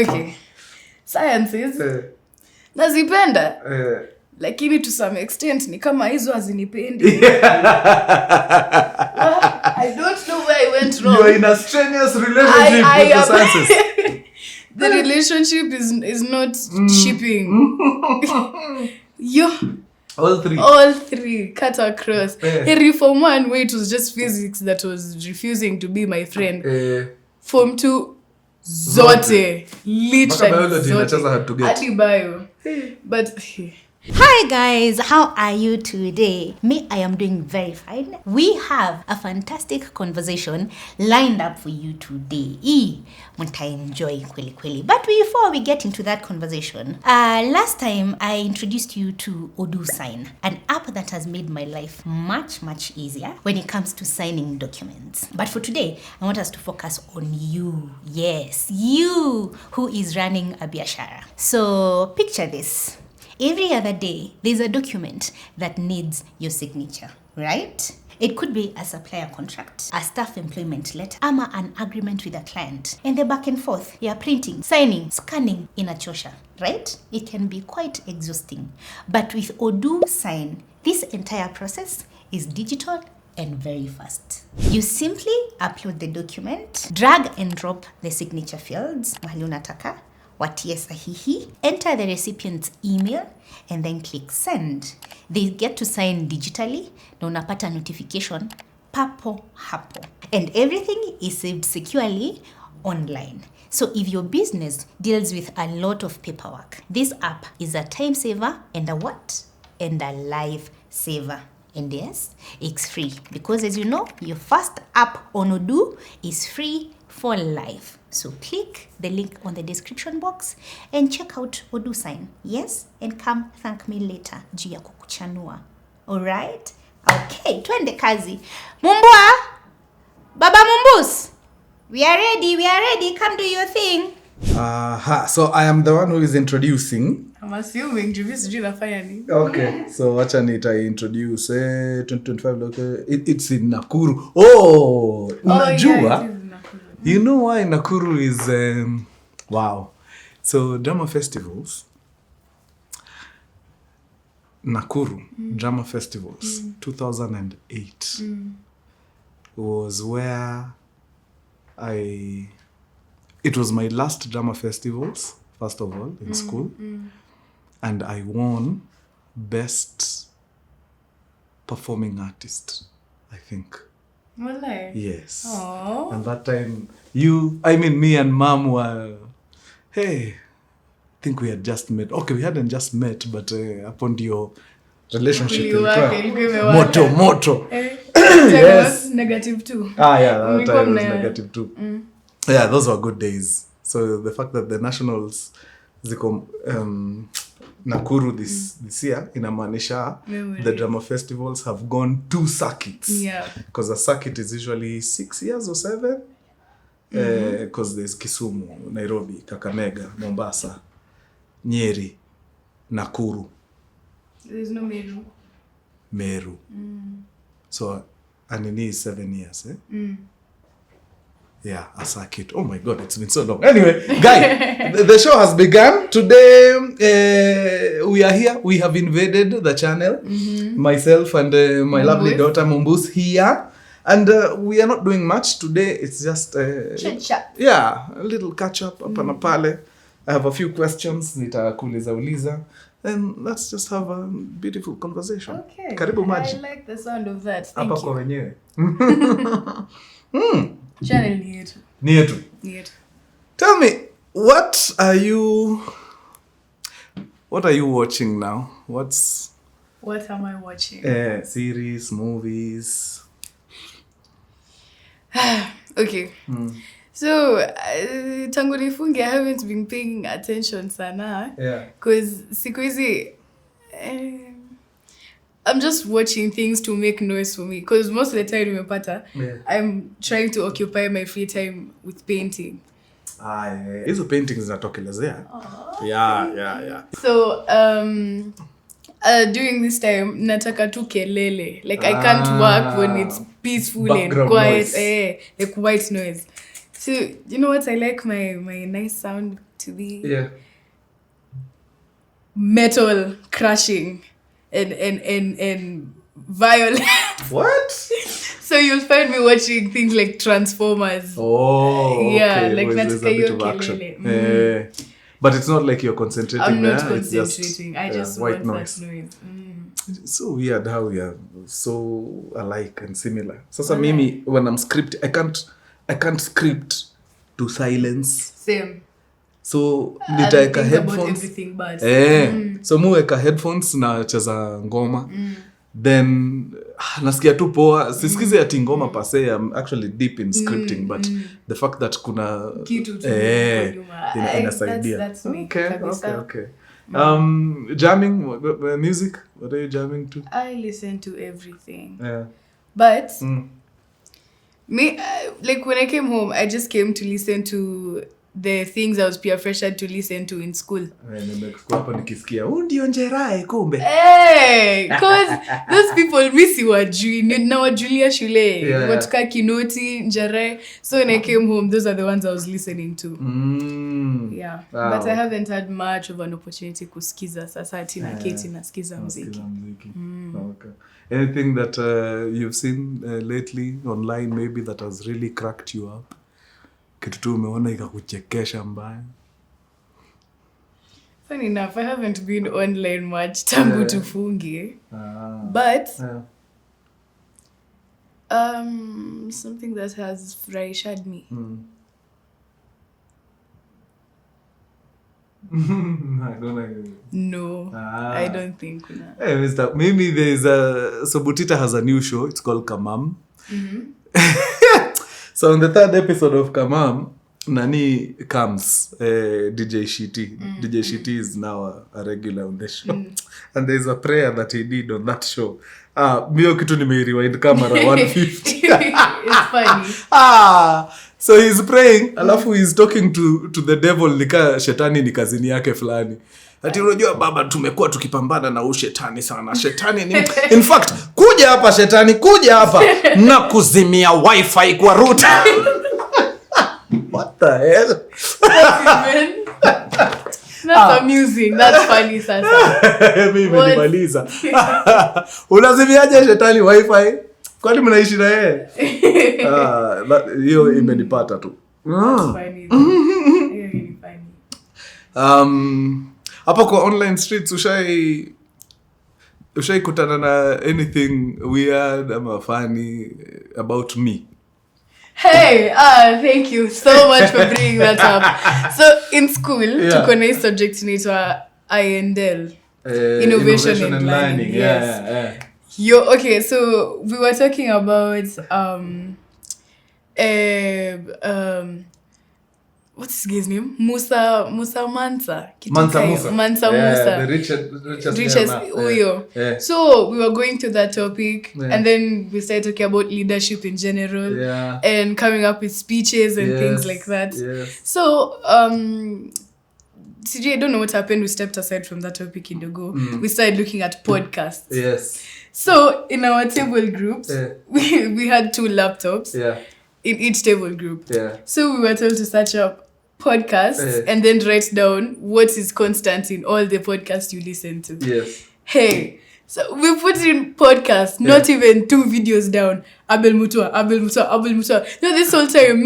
Okay. Sciences. Nazipenda. Lakini to some extent ni kama hizo hazinipendi. I don't know where I went wrong. You're in a strenuous relationship with the sciences. The relationship is not shipping. All three cut across. Form 1 where it was just physics that was refusing to be my friend. Form 2 zote. Literally zote. Ati bio. But Hi guys, how are you today? Me, I am doing very fine. We have a fantastic conversation lined up for you today. Mta enjoy kweli. But before we get into that conversation, last time I introduced you to Odoo Sign, an app that has made my life much easier when it comes to signing documents. But for today, I want us to focus on you. Yes, you who is running a biashara. So picture this. Every other day, there's a document that needs your signature, right? It could be a supplier contract, a staff employment letter, ama an agreement with a client. And the back and forth, you're printing, signing, scanning in a chosha, right? It can be quite exhausting. But with Odoo Sign, this entire process is digital and very fast. You simply upload the document, drag and drop the signature fields, mahali unataka, watie sahihi, enter the recipient's email, and then click send. They get to sign digitally, na unapata notification papo hapo. And everything is saved securely online. So if your business deals with a lot of paperwork, this app is a time saver and a what? And a life saver. And yes, it's free. Because as you know, your first app on Odoo is free for life. So click the link on the description box and check out Odoo Sign. Yes, and come thank me later. Juu ya kukuchanua. Alright? Okay, twende kazi. Mumbua! Baba Mumbus! We are ready. Come do your thing. So I am the one who is introducing. I'm assuming sijui nafanya nini. Okay, so wacha introduce 2025 local. It's in Nakuru. Oh, unajua? Yeah, you know why Nakuru is wow. So drama festivals. Nakuru drama festivals 2008 was where it was my last drama festivals, first of all, in school. And I won best performing artist, I think. Really? Yes. Aww. And that time, me and mom were, hey, I think we had just met. Okay, we hadn't just met, but upon your relationship. Moto. Yes. -2. Yeah, that time was -2. Yeah, those were good days. So the fact that the nationals ziko Nakuru this year inamaanisha the drama festivals have gone 2 circuits. Yeah. Because a circuit is usually 6 years or 7. Because there's Kisumu, Nairobi, Kakamega, Mombasa, Nyeri, Nakuru. There's no Meru. Meru. So Anini is 7 years, Yeah, a circuit. Oh my God, it's been so long. Anyway, guys, the show has begun. Today, we are here. We have invaded the channel. Myself and my lovely daughter Mumbus here. And we are not doing much today. It's just chit-chat. Yeah, a little catch-up. Hapa na pale. I have a few questions. Nitakuuliza. And let's just have a beautiful conversation. Okay. Karibu maji. I like the sound of that. Thank Hapa kwa you. wenyewe. Channel Ni yetu. Tell me, what are you watching now? What am I watching? Series, movies. Okay. So, tangu nifunge, I haven't been paying attention sana. Yeah. Because siku hizi I'm just watching things to make noise for me. Because most of the time nimepata, I'm trying to occupy my free time with painting. Hizo paintings zinatokelezea. Yeah. So, during this time, nataka tu kelele. Like, I can't work when it's peaceful background and quiet. Like white noise. So, you know what I like my nice sound to be? Yeah. Metal crushing and violence. What? So you'll find me watching things like Transformers. Oh, yeah, okay. like There's a bit of action. kelele. But it's not like you're concentrating. I'm not there. concentrating. I just white want noise. that noise. It's so weird how we are so alike and similar. Sasa mimi when I'm scripting, I can't script to silence. Same. So nitaeka headphones. Everything but. So muweka headphones na cheza ngoma. Then nasikia tu poa. Sisikizi ati ngoma per se. I'm actually deep in scripting, but the fact that kuna kitu tu inasaidia. That's me. Okay. Jamming, music. What are you jamming to? I listen to everything. Yeah. But me, like when I came home, I just came to listen to the things I was peer pressured to listen to in school. Hapo nikisikia ndio njerae kumbe. Because those people mi siwajui nawajulia shule watuka Kinoti, Njerae. So when I came home, those are the ones I was listening to. Yeah. Wow. But I haven't had much of an opportunity kusikiza sasa ati na keti nasikiza muziki. Okay. Anything that you've seen lately online maybe that has really cracked you up? Kitu tu umeona ikakuchekesha mbaya? Funny enough, I haven't been online much tangu tufunge. But something that has furahished me. No, I don't think. Hey, Mr. Maybe there's so Butita has a new show. It's called Kamam. So on the third episode of Kamam, Nani comes, DJ Shiti. DJ Shiti is now a regular on the show. And there's a prayer that he did on that show. Mio kitu nimerewind camera 150. It's funny. So he's praying, alafu he's talking to the devil, nika shetani ni kazini yake fulani. Ati unajua baba tumekuwa tukipambana na shetani sana. Shetani ni in fact, kuja hapa shetani, kuja hapa na kuzimia wifi kwa router. What the hell? That's amusing. That's funny sasa. Mimi nimaliza. Unazimiaje shetani wifi? Kwani mnaishi na yeye? Hiyo imenipata tu. Funny. Really funny. Hapo kwa online streets ushai kutana na anything weird ama funny about me? Hey, thank you so much for bringing that up. So in school, tuko na subject inaitwa INDL, Innovation and Learning. Yes. Okay, so we were talking about what's his guy's name? Musa Mansa. Mansa. The richest Uyo. Yeah. So we were going through that topic, and then we started talking about leadership in general, and coming up with speeches and things like that. Yes. So CJ, I don't know what happened. We stepped aside from that topic in the go. We started looking at podcasts. Yes. So in our table groups, we had 2 laptops. Yeah. In each table group. Yeah. So we were told to search up podcasts and then write down what is constant in all the podcasts you listen to. Yes. Hey, so we put in podcasts, not even 2 videos down. Abel Mutua. No, this whole time,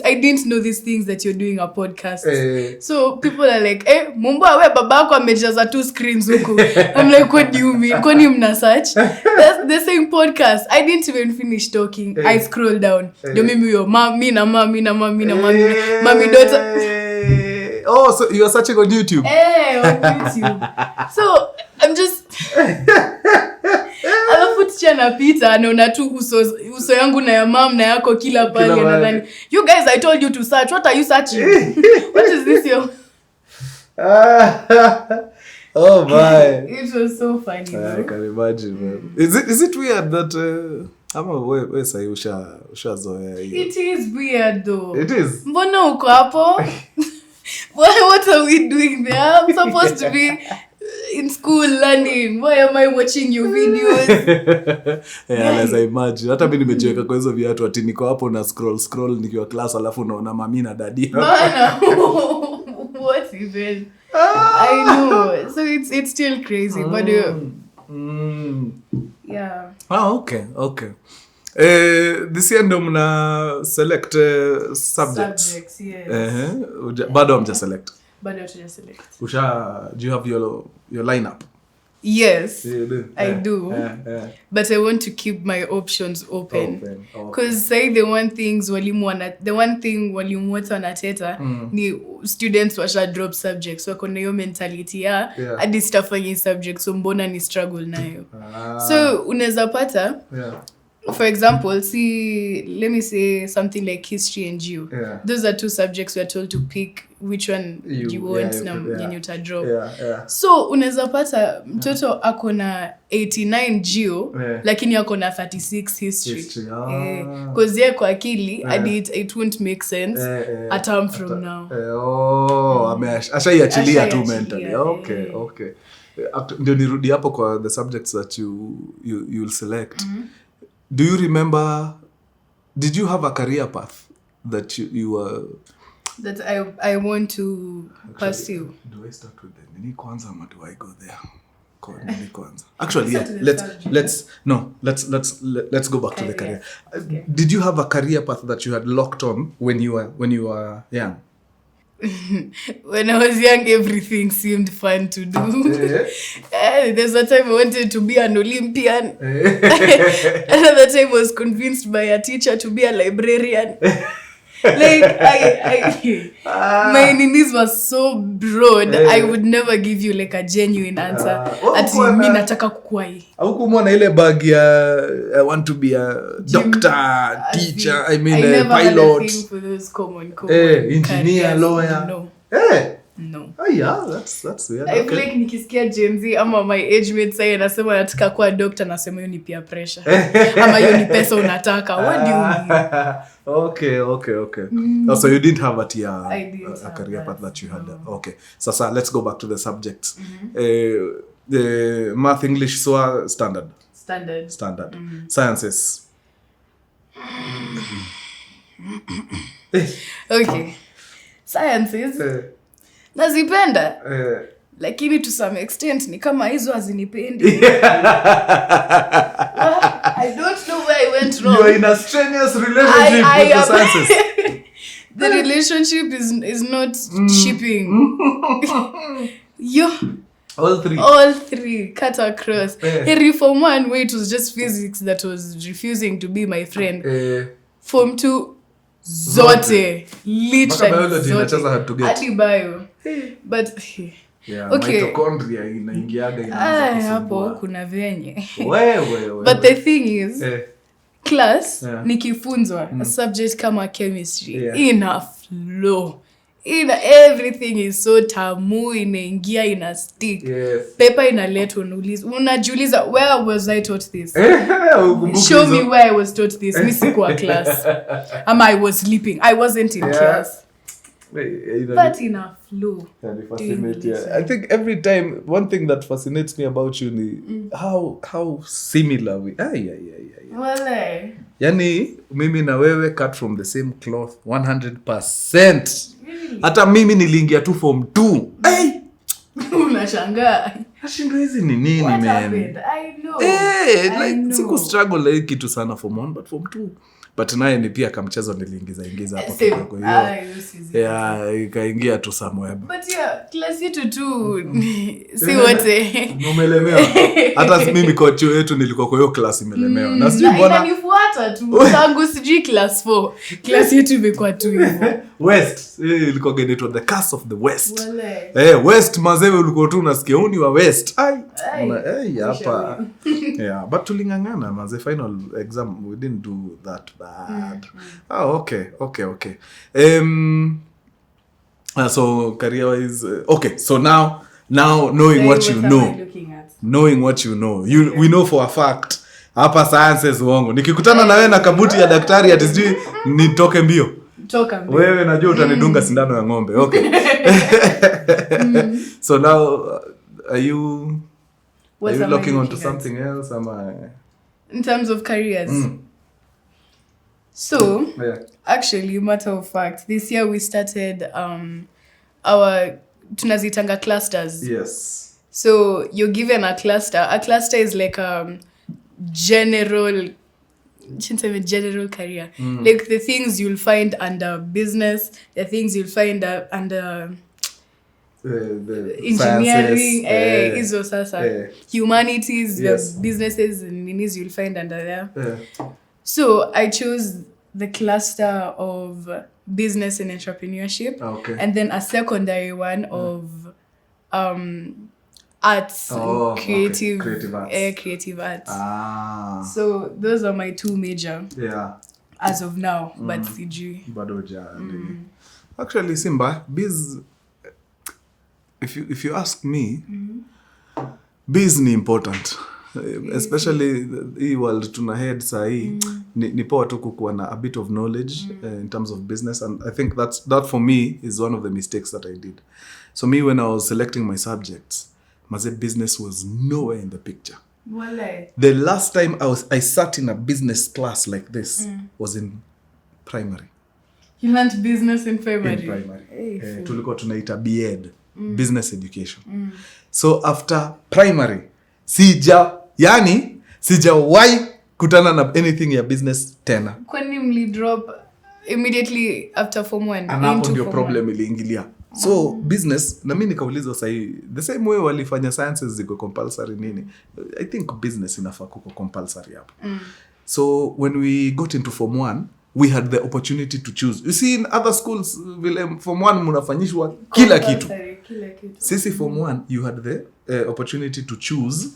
I didn't know these things that you're doing a podcast. So people are like, Mumba, we babako amejaza 2 screens huku. I'm like, what do you mean? Kwani mna search? They're saying podcast. I didn't even finish talking. I scroll down. Ndio mimi huyo, mami daughter. Oh, so you are searching on YouTube? On YouTube. So I'm just alafu ticha napita anaona tu uso yangu na ya mom na yako kila pale nadhani you guys I told you to search, what are you searching? What is this yo? Oh my, it was so funny. I can imagine, man. Is it weird that ama we say ushazoea hiyo? It is weird though. It is. Mbona uko hapo? What are we doing there? I'm supposed to be in school learning. Why am I watching your videos? As I imagine. Hata mimi nimejiweka kwa hizo viatu ati niko hapo na scroll nikiwa class alafu unaona mami na daddy. Bana. What even? I know. So it's still crazy, but yeah. Okay. This year ndo mna select subjects. Yes. Bado hamja select. Bado tuja select. Do you have your lineup? Yes. You do? I do. But I want to keep my options open. Because say the one thing walimu wote wanateta ni students washa drop subjects. Wako na hiyo mentality ya hadi sitafanya subject so mbona ni struggle nayo. So unaweza pata for example, let me say something like history and geo. Those are two subjects we are told to pick which one you want na yenye uta drop. So unaweza pata mtoto ako na 89 geo lakini ako na 36 history. Because yeye kwa akili it won't make sense a term from now. Ashaiachilia tu mentally. Okay. Ndio nirudi hapo kwa the subjects that you'll select. Do you remember, did you have a career path that you were... That I want to pursue? Do I start with the nini kwanza or do I go there? Nini kwanza? Actually, yeah. Let's go back to the career. Okay. Did you have a career path that you had locked on when you were young? When I was young, everything seemed fun to do. There's a time I wanted to be an Olympian. Another time I was convinced by a teacher to be a librarian. Like my knees were so broad, I would never give you like a genuine answer. Ati mimi nataka kukua hii. Haukumwona ile bag ya I want to be a doctor, teacher, I mean a pilot. I never had a thing for those common engineer, careers. lawyer. No. No. Yeah, that's weird. I feel like nikisikia Gen Z ama my age mates say anasema nataka kuwa doctor, nasema hiyo ni peer pressure. Ama hiyo ni pesa unataka. What do you mean? Okay. So you didn't have a career path that you had. Okay. So let's go back to the subjects. The math, English, SWA, standard. Sciences. Okay. Sciences. Nazipenda. Lakini to some extent ni kama hizo hazinipendi. I don't know where I went wrong. You are in a strenuous relationship with the sciences. The relationship is not shipping. All three cut across. Form 1 where it was just physics that was refusing to be my friend. Form 2 zote. Literally zote. Hadi bio. But okay. Mitochondria inaingiaga hapo kuna venye. Wewe. But the thing is class nikifunzwa a subject kama chemistry ina flow. Everything is so tamu, inaingia, ina stick. Paper inaletwa unajiuliza where was I taught this? Show me where I was taught this. Mimi sikuwa class. Ama I was sleeping. I wasn't in class. But in a flow. I think every time one thing that fascinates me about you ni how similar we are. Wale. Yani mimi na wewe cut from the same cloth 100%. Hata mimi niliingia tu form 2. Unashangaa. Nashinda hizi ni nini man? I know. Siku struggle like kitu sana form 1 but form 2. But naye ni pia kamchezo niliingiza hapo kidogo hiyo. Ikaingia tu somewhere. But class yetu tu si wote. Umelemewa. Hata mimi coach yetu nilikuwa kwa hiyo class imelemewa. Na sijui mbona inanifuata tu. Tangu sijui class 4. Class yetu imekuwa tu hivyo. West. Ilikuwa geneto the curse of the West. West mazewe ulikuwa tu unasikia uni wa West. Hapa. But tulingangana maze final exam we didn't do that bad. Okay. So career wise so now knowing what you know we know for a fact hapa sciences uongo nikikutana na wewe na kabuti ya daktari ati sijui nitoke mbio wewe najua utanidunga sindano ya ng'ombe. Okay. So now are you What am I looking onto at? something else? Am I? In terms of careers. So, Yeah. actually, matter of fact, this year we started our tunazitanga clusters. Yes. So you're given a cluster. A cluster is like general career. Like the things you'll find under business, the things you'll find under The engineering, sciences, humanities, yes. the businesses and minis you'll find under there. Yeah. So I chose the cluster of business and entrepreneurship, Okay. and then a secondary one of arts, and creative, okay. creative arts. So those are my two major. Yeah. As of now, but sijui. Actually, Simba, biz. If you ask me, biz ni important. Especially hii world tuna head sahi ni poa tu kukuwa na a bit of knowledge in terms of business, and I think that for me is one of the mistakes that I did. So me, when I was selecting my subjects, maze business was nowhere in the picture. Walai. The last time I sat in a business class like this was in primary. You learned business in primary? In primary. Tulikuwa tunaita BEd, business education. So after primary, sijawahi kutana na anything ya business tena. Kwani mli drop immediately after form 1? And hapo ndio problem iliingilia. So business, na mimi nikaulizwa sahi, the same way walifanya sciences ziko compulsory nini, I think business inafaa kuko compulsory hapo. So when we got into form 1, we had the opportunity to choose. You see, in other schools, form 1 mnafanyishwa kila kitu. Sisi form 1, you had the opportunity to choose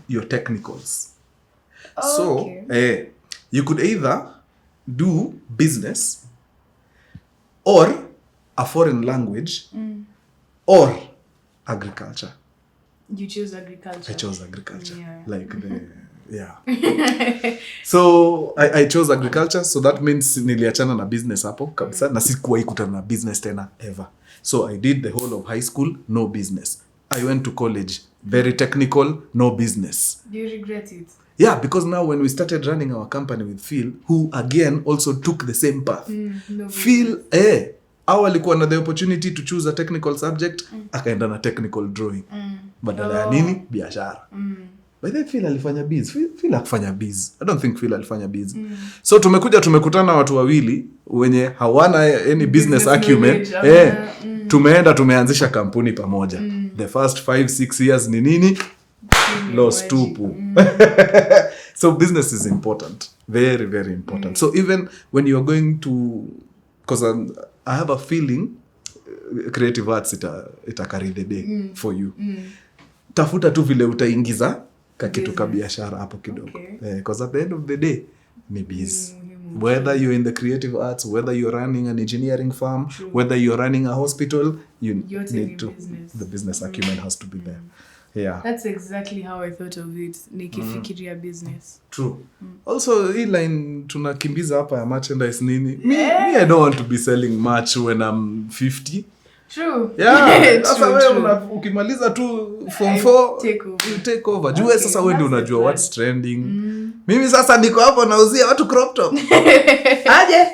your technicals. You could either do business or a foreign language or agriculture. You chose agriculture. I chose agriculture. So I chose agriculture, so that means niliachana na business hapo kabisa, na sikuwahi kutana na business tena ever. So I did the whole of high school, no business. I went to college, very technical, no business. Do you regret it? Yeah, because now when we started running our company with Phil, who again also took the same path. No Phil, alikuwa na the opportunity to choose a technical subject, akaenda na technical drawing. Badala ya nini? Biashara. By the way, Phil alifanya biz. Phil hakufanya biz. I don't think Phil alifanya biz. So tumekutana watu wawili wenye hawana any business acumen. Tumeanzisha kampuni pamoja. The first 5-6 years ni nini? Lost tupu. So business is important. Very, very important. So even when you are going to, because I have a feeling creative arts ita carry the day for you. Tafuta tu vile utaingiza kakitu ka biashara hapo kidogo. Because at the end of the day, ni biz. Whether you're in the creative arts, whether you're running an engineering firm, whether you're running a hospital, you need to, the business acumen has to be there. Yeah. That's exactly how I thought of it. Nikifikiria business. True. Also, hii line tunakimbiza hapa ya merchandise nini. Me, I don't want to be selling merch when I'm 50. True. Yeah. Sasa wewe ukimaliza tu form 4, you take over. Jua sasa wewe ndio unajua what's trending. Mimi sasa niko hapo nauzia watu crop top. Aje?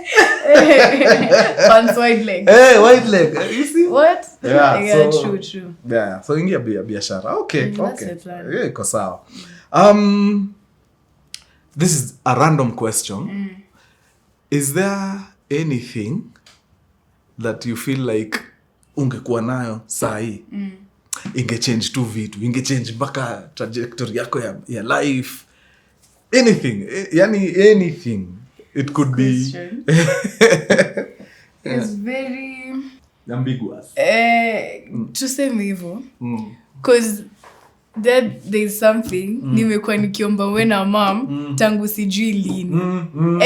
Pants wide leg. Wide leg. You see? What? Yeah, so, true. Yeah, so ingia biashara. Okay. That's the plan. Yeah, iko sawa. This is a random question. Is there anything that you feel like ungekuwa nayo saa hii ingechange tu vitu, ingechange mpaka trajectory yako ya life, anything, yani anything it could be? It's very ambiguous. Tuseme hivyo because there's something nimekuwa nikiomba wena mom tangu sijui lini,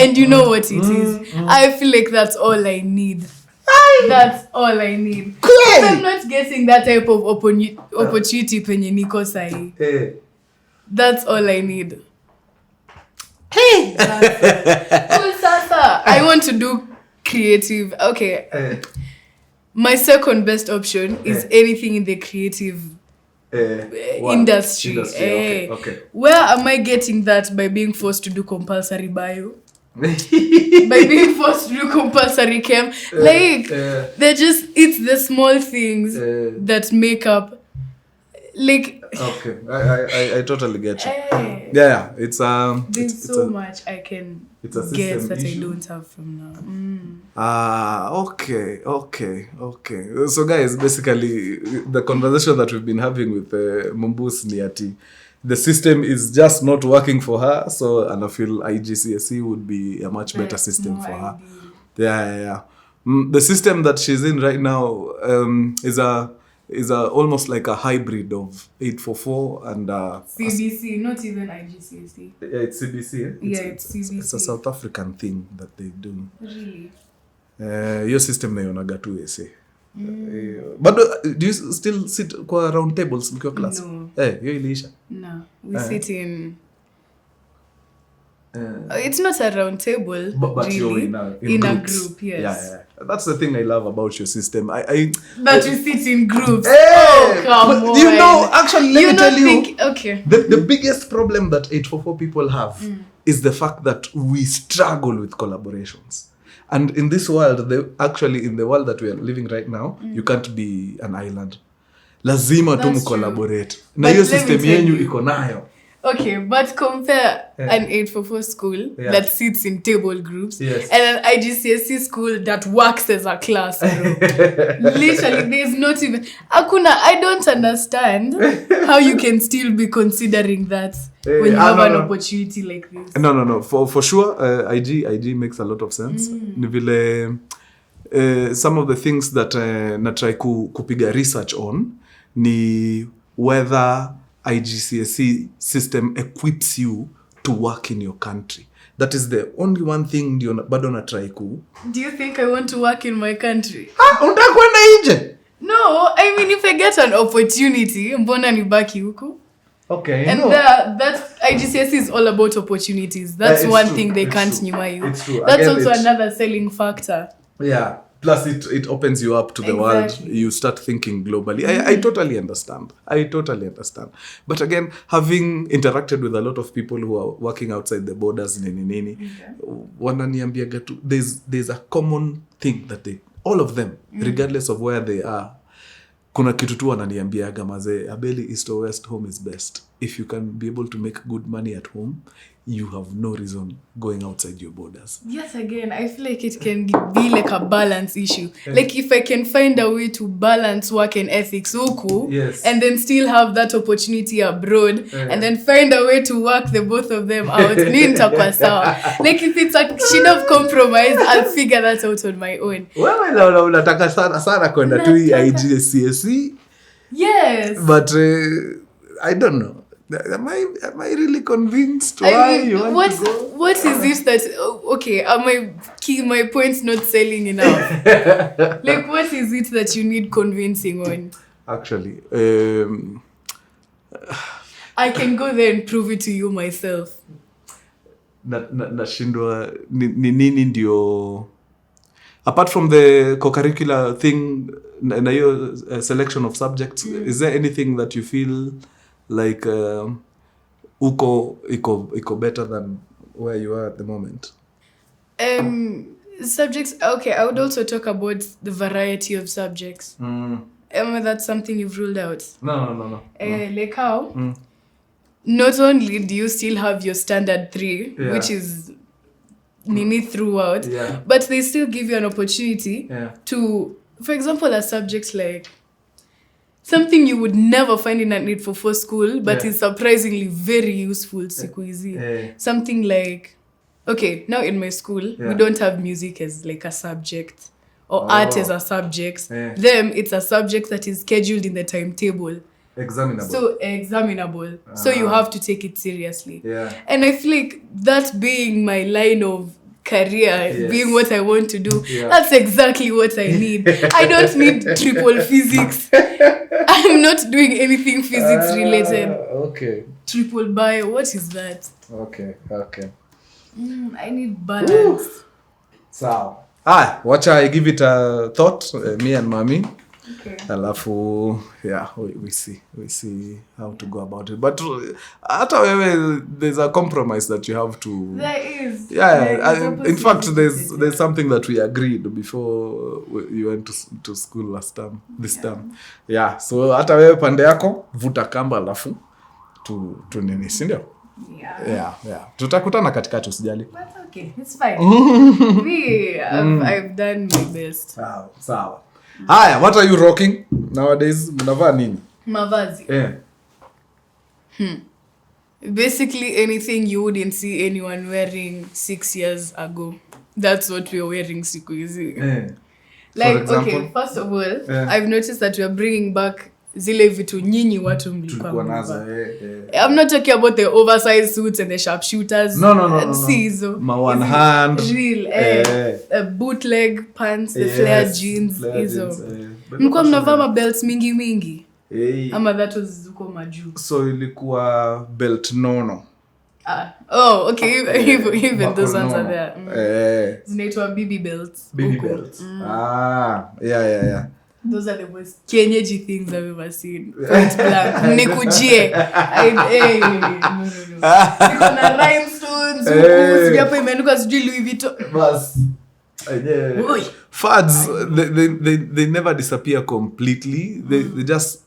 and you know what it is. I feel like that's all I need. That's all I need. I'm not getting that type of opportunity penye niko sahi. That's all I need. Sasa, I want to do creative. Okay. My second best option is anything in the creative industry. Okay. Where am I getting that? By being forced to do compulsory bio? By being forced to do compulsory chem? They're just, it's the small things that make up. Like, okay, I totally get you. Hey. Yeah, it's There's it's so much I can it's a get system that issue. I don't have from now. Okay. So guys, basically the conversation that we've been having with Mumbus Niati, the system is just not working for her, so and I feel IGCSE would be a much better system for her. Yeah. The system that she's in right now is almost like a hybrid of 844 and CBC, not even IGCSE. Yeah, it's CBC. It's CBC. It's a South African thing that they do. Really? Your system naionaga tu ese. But do you still sit kwa round tables mkiwa class? No. Hiyo iliisha. No, we sit in. It's not a round table, but really. you're in a groups. group, yes. Yeah. That's the thing I love about your system. That you sit in groups. Hey! Oh, come on. You know, actually, let me tell you. Okay. The biggest problem that 844 people have is the fact that we struggle with collaborations. And in this world, in the world that we are living right now, you can't be an island. Lazima tu mcollaborate. Na hiyo system yenyu iko nayo. Okay, but compare an 844 school that sits in table groups and an IGCSE school that works as a classroom. Literally, there's not even... I don't understand how you can still be considering that when you have an opportunity like this. No. For sure, IG makes a lot of sense. Ni vile some of the things that na try kupiga research on ni whether IGCSE system equips you to work in your country. That is the only one thing bado na try ku. Do you think I want to work in my country? Unataka kwenda nje? No, I mean if I get an opportunity, mbona nibaki huku? Okay. And that IGCSE is all about opportunities. That's one thing they can't nyima you. It's true. That's also another selling factor. Yeah. Plus it opens you up to the world. You start thinking globally. I totally understand. But again, having interacted with a lot of people who are working outside the borders, wananiambiaga tu, there's a common thing that all of them, regardless of where they are, kuna kitu tu wananiambiaga mazee, Abeli, east or west, home is best. If you can be able to make good money at home, you have no reason going outside your borders. Yes, again, I feel like it can be like a balance issue. Like if I can find a way to balance work and ethics huku, and then still have that opportunity abroad, and then find a way to work the both of them out, nitakuwa sawa. Like if it's a shade of compromise, I'll figure that out on my own. Wewe unataka sana kwenda tu IGCSE. Yes. But I don't know. Am I really convinced why you want to go? What is it that okay, are my points not selling enough? Like what is it that you need convincing on? Actually, I can go there and prove it to you myself. Nashindwa nini ndio apart from the co-curricular thing na hiyo selection of subjects, is there anything that you feel like iko better than where you are at the moment? Subjects, okay, I would also talk about the variety of subjects. That's something you've ruled out. No. Like how not only do you still have your standard 3 which is nini throughout, but they still give you an opportunity to, for example, a subject like something you would never find in an 844 school, but is surprisingly very useful siku hizi. Something like, okay, now in my school, we don't have music as like a subject or art as a subject. Them, it's a subject that is scheduled in the timetable. Examinable. So examinable. So you have to take it seriously. And I feel like that being my line of career, being what I want to do, that's exactly what I need. I don't need triple physics. I'm not doing anything physics related. Okay. Triple bio, what is that? Okay. I need balance. So, watch I give it a thought, me and Mami. Okay. Alafu we see how to go about it, but hata wewe there's a compromise that you have to. There is. In fact there's something that we agreed before you went to school this term. Yeah, so hata wewe pande yako vuta kamba alafu tu nini, si ndio? Yeah. Tutakutana katikati, usijali. But okay, it's fine. I've done my best. Sawa. Haya, what are you rocking nowadays? Mnavaa nini? Mavazi. Basically anything you wouldn't see anyone wearing 6 years ago. That's what we're wearing siku hizi. Like, okay, first of all, I've noticed that we're bringing back zile vitu nyinyi watu mlikuwa nazo. I'm not talking about the oversized suits and the sharpshooters. No. See hizo. My one hand. Real. Bootleg pants, the flare jeans. Hizo. Mlikuwa mnavaa belts mingi. Ama that was zuko majuu. So ilikuwa belt nono. Okay. Even those ones are there. Zinaitwa BB belts. BB belts. Yeah. Those are the most Kenyeji things I've ever seen. Point blank. Mnikujie. No. Niko na rhinestones. Sijui hapo imeandikwa sijui Louis Vuitton. Bas. Fads, they never disappear completely. They just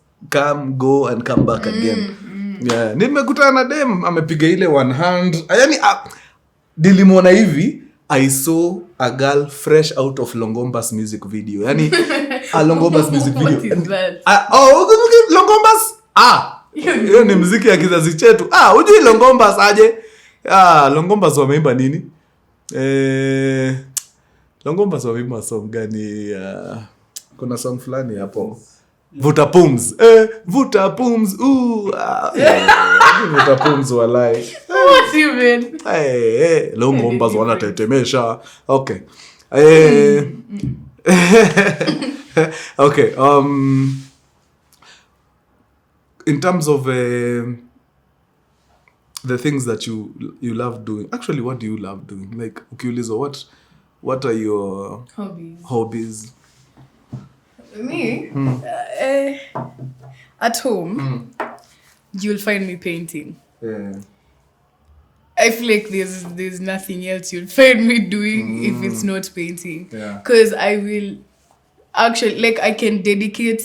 go and come back again. Yeah. Nimekutana na dem amepiga ile one hand. Yaani dilimona hivi I saw a girl fresh out of Longombas music video. Yani a Longombas music video. What is that? Longombas? Hiyo ni muziki ya kizazi chetu. Hujui Longombas aje? Longombas wameimba nini? Longombas wameimba song gani? Kuna song fulani hapo. Vuta pums. Vuta pums. Vuta pums walai. What you mean? Longombas wanatetemesha. Okay. Okay. In terms of the things that you love doing. Actually, what do you love doing? Like, ukiulizwa, what are your hobbies? Me? At home, you'll find me painting. Yeah. I feel like there's nothing else you'll find me doing if it's not painting. Yeah. Because I will actually, like, I can dedicate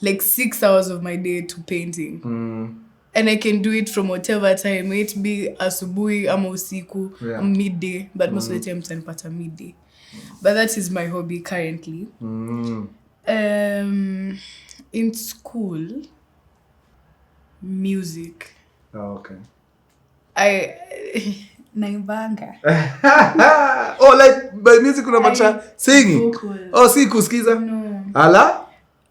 like 6 hours of my day to painting. And I can do it from whatever time. It be asubuhi ama usiku, midday, but most of the time tanipata midday. But that is my hobby currently. In school, music. Okay. Naimbanga. Like by music unamaanisha singing? Si kusikiza? No. Ala?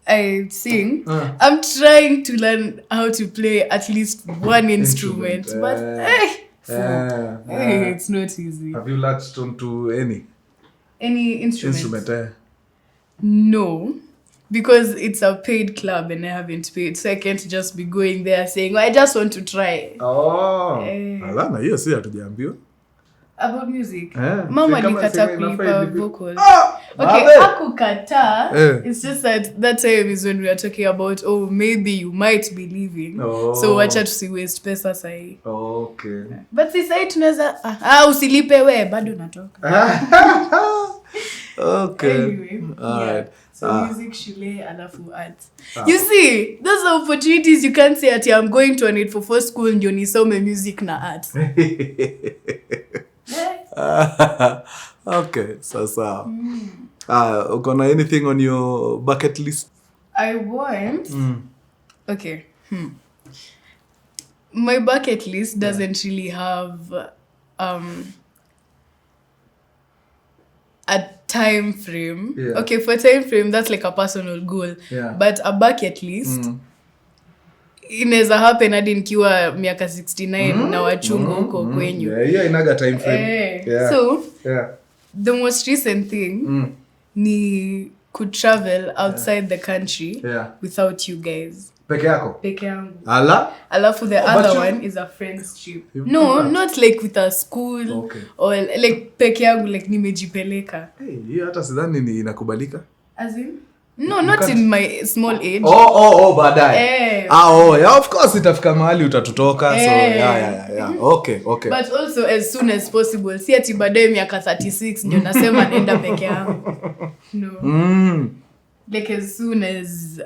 I sing. I'm trying to learn how to play at least one instrument. But it's not easy. Have you latched onto any instrument? No. Because it's a paid club and I haven't paid. So I can't just be going there saying, I just want to try. Alana, hiyo si hatujaambiwa. About music? Mama alikata kulipa vocals. Okay, hakukata. It's just that time is when we are talking about, maybe you might be leaving. So wacha tusi waste pesa sahi. Okay. But si sahi tunaweza, usilipe we, bado natoka. Okay. Anyway, alright. So music, shule, alafu art. You see, those are opportunities you can't say at I'm going to an 844 school ndio nisome music na art. Okay, sasa. Uko na anything on your bucket list? I want. Okay. My bucket list doesn't really have a time frame. Yeah. Okay, for time frame that's like a personal goal. Yeah. But a bucket list inaweza happen hadi nikiwa miaka 69 na wachungu huko kwenyu. Yeah, inaga time frame. So, the most recent thing ni could travel outside the country without you guys. Peke yako? Peke yangu. Ala? Alafu the other one is a friend's trip. No, not like with a school or like peke yangu like nimejipeleka. Hiyo hata sidhani ni inakubalika. As in? No, not in my small age. Baadaye. Yeah, of course itafika mahali utatutoka. So yeah. Okay. But also as soon as possible. Si ati baadaye miaka 36 ndio nasema naenda peke yangu. No. Like as soon as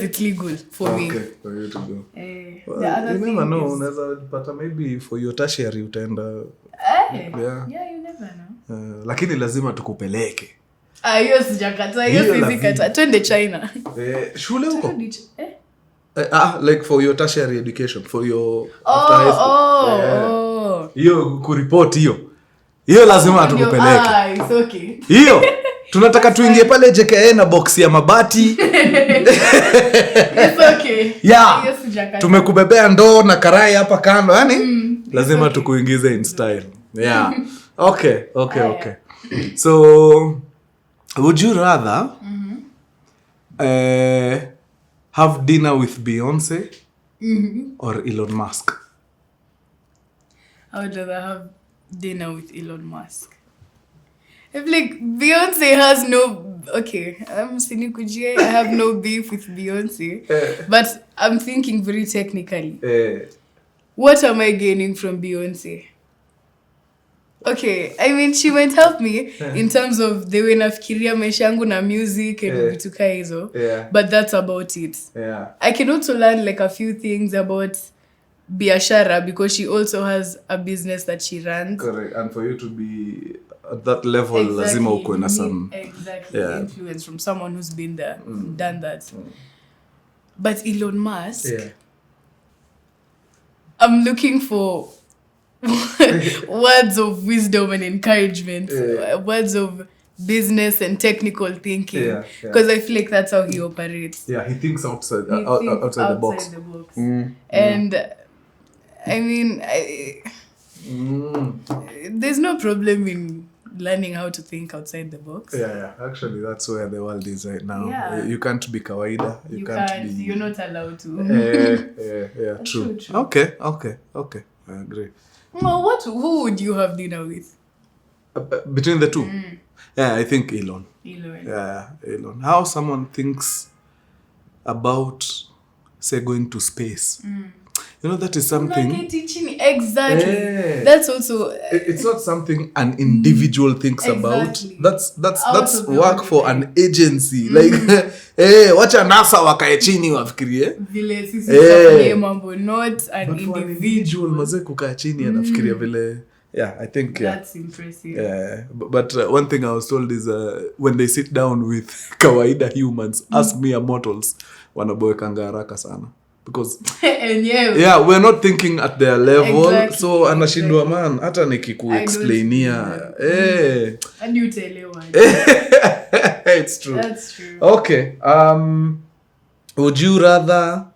it's legal for me. Okay, for you to go. The other you thing never know, is... unaweza pata maybe for your tertiary utaenda. Yeah, you never know. Lakini lazima tukupeleke. Hiyo sijakataa, hiyo sizikataa. Twende China. Shule huko? Like for your tertiary education, for your after high school. Hiyo kuripoti hiyo. Hiyo lazima tukupeleke. It's okay. Hiyo tunataka tuingie pale JKA na box ya mabati. It's okay. Yeah. Tumekubebea ndoo na karai hapa kando, yani lazima okay. Tukuingize in style. Yeah. Okay. So would you rather have dinner with Beyonce or Elon Musk? I would rather have dinner with Elon Musk. If like Beyonce has no... Okay, I have no beef with Beyonce. But I'm thinking very technically. What am I gaining from Beyonce? Okay, I mean, she might help me in terms of the way nafikiria maisha yangu na music and vitu kaa hizo. But that's about it. I can also learn like a few things about biashara because she also has a business that she runs. Correct. And for you to be at that level, lazima ukuwe na some influence from someone who's been there, done that. But Elon Musk, I'm looking for words of wisdom and encouragement, words of business and technical thinking, because I feel like that's how he operates. Yeah, he thinks outside the box. And I mean, there's no problem in learning how to think outside the box. Yeah. Actually, that's where the world is right now. You can't be kawaida. You can't be... You're not allowed to. True. Okay. I agree. Well, who would you have dinner with? Between the two? Yeah, I think Elon. Yeah, Elon. How someone thinks about, say, going to space. You know, that is something... Exactly. That's also... It's not something an individual thinks about. That's work for an agency. Like, wacha NASA wakae chini wafikirie. Vile sisi mambo, not an individual. Maze kukaa chini anafikiria vile... Yeah, I think... That's impressive. But one thing I was told is when they sit down with kawaida humans, ask me mortals, wanaboekanga haraka sana. Because we're not thinking at their level, so anashindwa man hata nikikuexplainia and you tell it's true. That's true. Okay, would you rather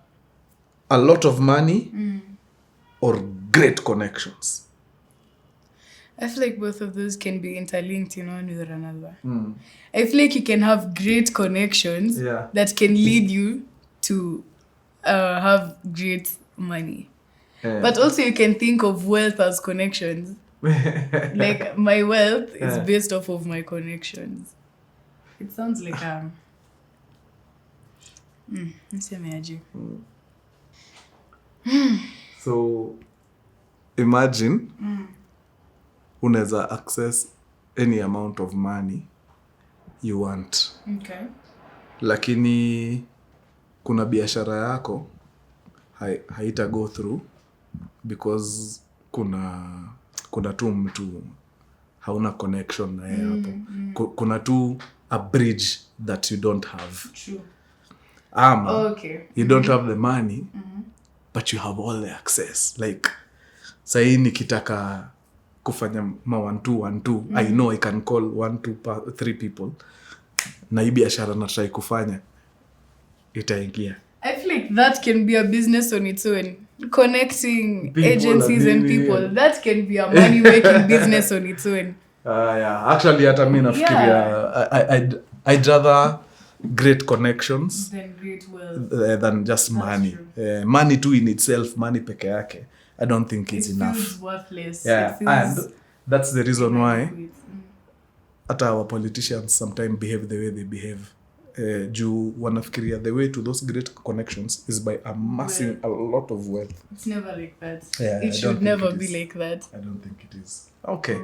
a lot of money or great connections? I feel like both of those can be interlinked in one with another. I feel like you can have great connections that can lead you to have great money. But also you can think of wealth as connections. Like my wealth is based off of my connections. It sounds like So imagine unaweza access any amount of money you want. Okay. Lakini kuna biashara yako haita go through because kuna tu mtu hauna connection na yeye hapo. Kuna tu a bridge that you don't have. True. You don't have the money, but you have all the access. Like sahi nikitaka kufanya ma 1-2 I know I can call 1-2-3 people na hii biashara na try kufanya itaingia. I feel like that can be a business on its own. Connecting people agencies and people. That can be a money-making business on its own. Actually, hata mimi nafikiria I'd rather great connections than great wealth. Than just money. Money too in itself, money peke yake, I don't think it's enough. It feels worthless. And that's the reason why hata our politicians sometimes behave the way they behave. Juu wanafikiria the way to those great connections is by amassing a lot of wealth. It's never like that. Yeah, it should never be like that. I don't think it is. Okay.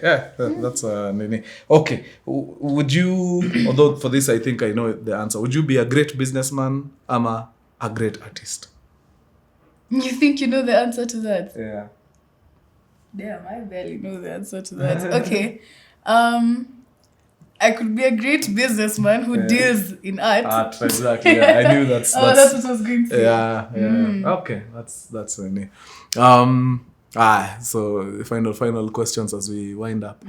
Yeah, that's nini. Okay, would you, although for this I think I know the answer, would you be a great businessman ama a great artist? You think you know the answer to that? Yeah. Damn, I barely know the answer to that. Okay. I could be a great businessman who deals in art. Art, exactly. Yeah, I knew that's that's what I was going to say. Yeah. Okay, that's nini. So final questions as we wind up.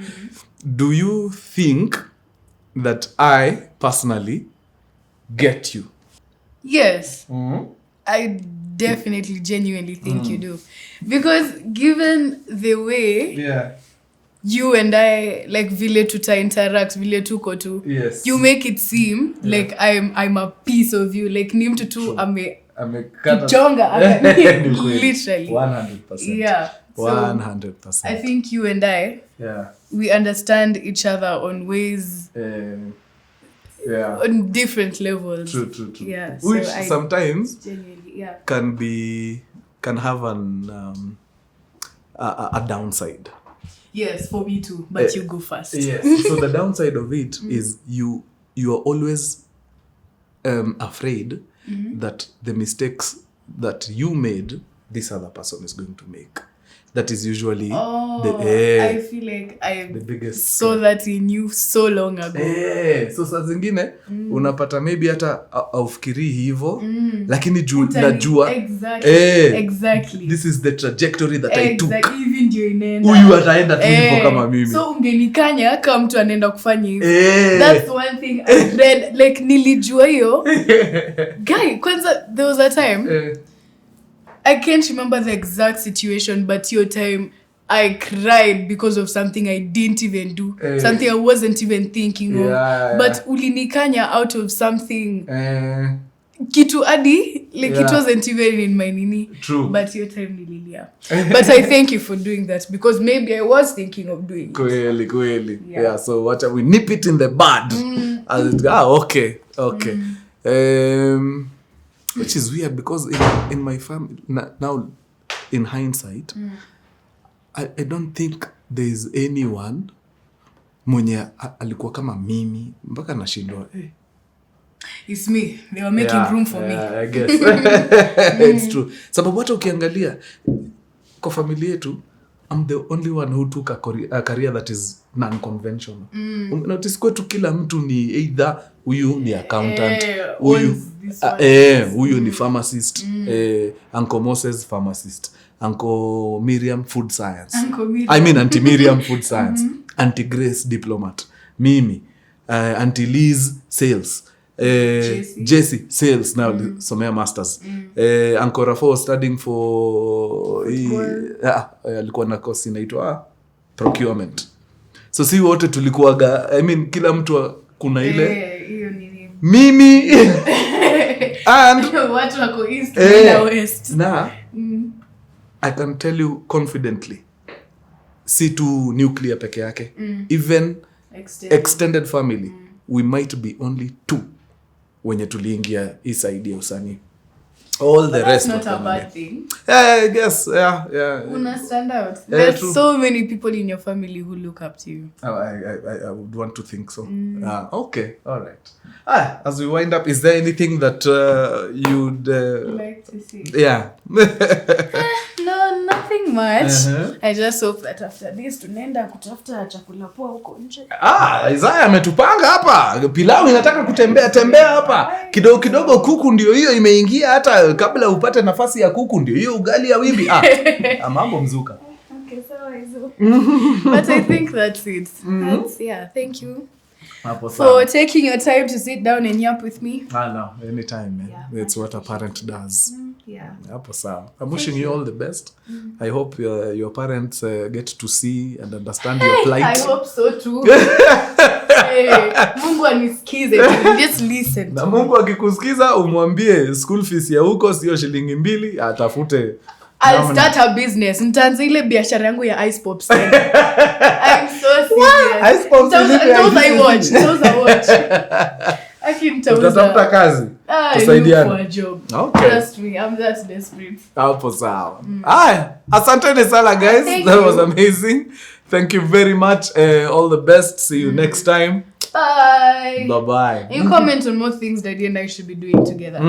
Do you think that I personally get you? Yes. I definitely genuinely think you do, because given the way you and I, like, vile tuta interact, vile tuko tu, you make it seem like I'm a piece of you, like ni mtu tu kuchonga literally 100%. yeah, so 100%. I think you and I we understand each other on ways on different levels. True. Yeah, which so sometimes genuinely can have an a downside. Yes, for me too, but you go first. Yes. So the downside of it is you are always afraid that the mistakes that you made, this other person is going to make. That is usually I feel like I the biggest saw that in you so long ago. So saa zingine unapata maybe hata aufikiri hivyo, lakini najua exactly this is the trajectory that I took. Even ndio inaenda. Huyu ataenda tu hivyo kama mimi. So ungenikanya kama mtu anaenda kufanya hivyo. That's one thing I read, like nilijua hiyo. Guy, kwanza there was a time I can't remember the exact situation, but your time I cried because of something I didn't even do, something I wasn't even thinking of. But ulinikanya out of something. Kitu adi, like it wasn't even in my nini. True. But your time nililia. But I thank you for doing that, because maybe I was thinking of doing it. Kweli. Yeah, so what we nip it in the bud. Okay. Which is weird, because in my family now, in hindsight, I don't think there is anyone mwenye alikuwa kama mimi mpaka nashindwa. It's me. They were making room for me. I guess. It's true. Sababu hata ukiangalia kwa familia yetu, I'm the only one who took a career that is non-conventional. Notice kwetu kila mtu ni either huyu ni accountant, huyu ni pharmacist, Uncle Moses pharmacist, Uncle Miriam food science. Auntie Miriam food science, Auntie Grace diplomat, Mimi, Auntie Liz sales, Jesse sales now somea masters, Uncle Rafo studying for alikuwa na course inaitwa procurement. So si wote tulikuwaga, kila mtu kuna ile mimi and watu wako east na west. Na I can tell you confidently, si tu nuclear peke yake, even extended family, we might be only 2 wenye tuliingia hii side ya usanii. All the rest not a bad thing. I guess, yeah. Una stand out. There's so many people in your family who look up to you. I would want to think so. Okay, all right. As we wind up, is there anything that you'd like to see? Yeah. No, nothing much. I just hope that after this tunaenda kutafuta chakula poa huko nje. Isaiah ametupanga hapa. Pilau inataka kutembea hapa. Kidogo kuku ndio hiyo imeingia, hata kabla upate nafasi ya kuku ndio hiyo ugali ya wimbi. Mambo mzuka. Okay, so hizo. But I think that's it. Thank you for taking your time to sit down and yap with me. No, anytime, man. That's what a parent does. Hapo sawa. I'm wishing you all the best. I hope your parents get to see and understand your plight. I hope so too. Mungu anisikize, just listen. Na Mungu akikusikiza umwambie school fees ya huko sio shilingi 2, atafute I'll start a business. Nitaanza ile biashara yangu ya ice pops. I'm so serious. Ice pops Those I watch. Utatafuta kazi. Tusaidiane. Okay. Trust me, I'm that desperate. Hapo sawa. Haya, asanteni sana guys. That was amazing. Thank you very much. All the best. See you next time. Bye. Bye. You comment on more things Daddy and I should be doing together.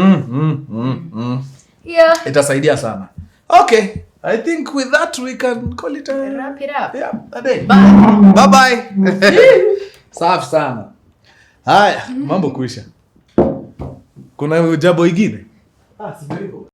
Yeah. Itasaidia sana. Okay. I think with that we can call it a wrap it up. Yeah, a day. Bye. Bye. Safi sana. Haya, mambo kuisha. Kuna jambo ingine? Sivyo hivyo.